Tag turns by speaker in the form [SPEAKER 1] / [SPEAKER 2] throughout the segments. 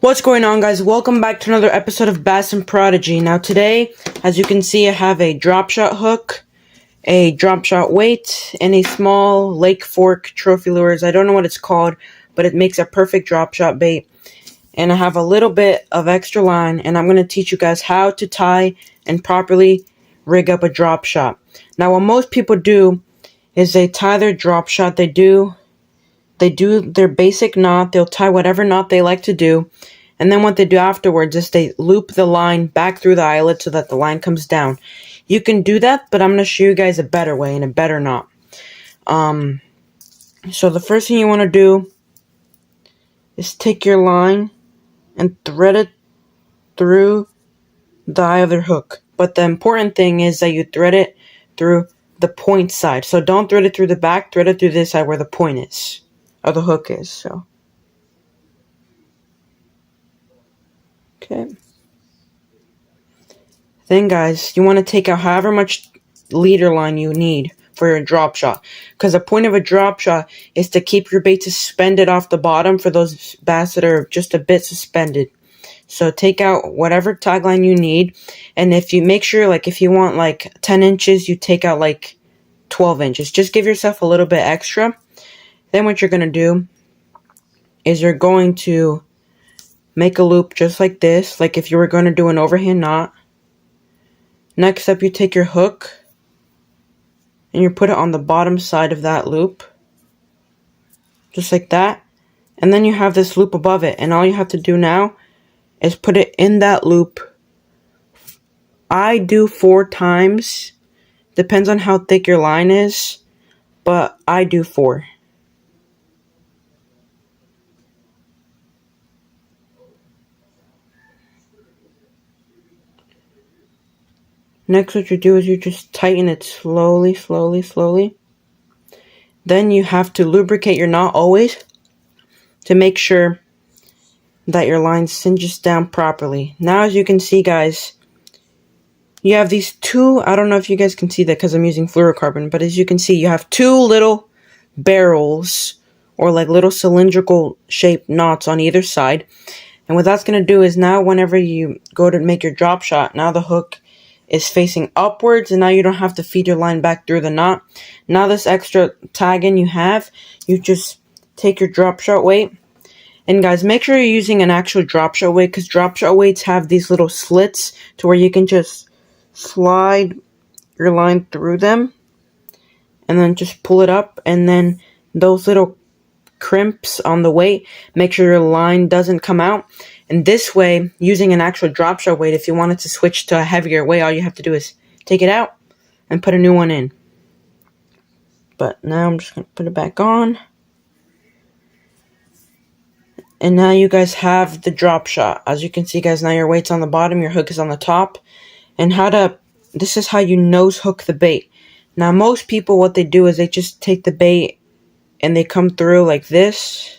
[SPEAKER 1] What's going on, guys? Welcome back to another episode of Bass and Prodigy. Now today, as you can see, I have a drop shot hook, a drop shot weight, and a small Lake Fork trophy lures. I don't know what it's called, but it makes a perfect drop shot bait. And I have a little bit of extra line, and I'm going to teach you guys how to tie and properly rig up a drop shot. Now what most people do is they tie their drop shot. They do their basic knot. They'll tie whatever knot they like to do. And then what they do afterwards is they loop the line back through the eyelet so that the line comes down. You can do that, but I'm going to show you guys a better way and a better knot. So the first thing you want to do is take your line and thread it through the eye of the hook. But the important thing is that you thread it through the point side. So don't thread it through the back, thread it through this side where the point is, or the hook is. So okay. Then guys, you want to take out however much leader line you need for your drop shot. Because the point of a drop shot is to keep your bait suspended off the bottom for those bass that are just a bit suspended. So take out whatever tagline you need. And if you make sure, like if you want like 10 inches, you take out like 12 inches. Just give yourself a little bit extra. Then what you're going to do is you're going to make a loop just like this, like if you were going to do an overhand knot. Next up, you take your hook and you put it on the bottom side of that loop, just like that. And then you have this loop above it, and all you have to do now is put it in that loop. I do 4 times, depends on how thick your line is, but I do 4. Next, what you do is you just tighten it slowly, slowly, slowly. Then you have to lubricate your knot always to make sure that your line cinches down properly. Now, as you can see, guys, you have these two, I don't know if you guys can see that because I'm using fluorocarbon, but as you can see, you have 2 little barrels or like little cylindrical shaped knots on either side. And what that's going to do is now whenever you go to make your drop shot, now the hook is facing upwards, and now you don't have to feed your line back through the knot. Now this extra tag-in you have, you just take your drop shot weight. And guys, make sure you're using an actual drop shot weight, because drop shot weights have these little slits to where you can just slide your line through them and then just pull it up, and then those little crimps on the weight make sure your line doesn't come out. And this way, using an actual drop shot weight, if you wanted to switch to a heavier weight, all you have to do is take it out and put a new one in. But now I'm just going to put it back on. And now you guys have the drop shot. As you can see, guys, now your weight's on the bottom, your hook is on the top. And this is how you nose hook the bait. Now most people, what they do is they just take the bait and they come through like this.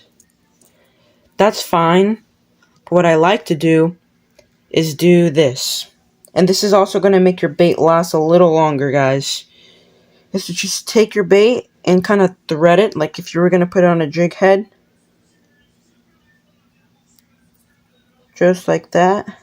[SPEAKER 1] That's fine. What I like to do is do this. And this is also going to make your bait last a little longer, guys. Is to just take your bait and kind of thread it, like if you were going to put it on a jig head. Just like that.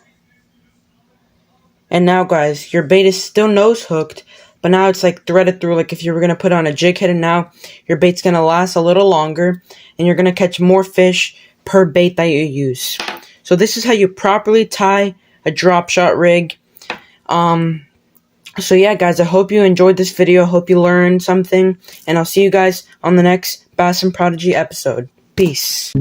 [SPEAKER 1] And now, guys, your bait is still nose hooked, but now it's like threaded through, like if you were going to put it on a jig head, and now your bait's going to last a little longer, and you're going to catch more fish per bait that you use. So this is how you properly tie a drop shot rig. So yeah, guys, I hope you enjoyed this video. I hope you learned something. And I'll see you guys on the next Bass and Prodigy episode. Peace.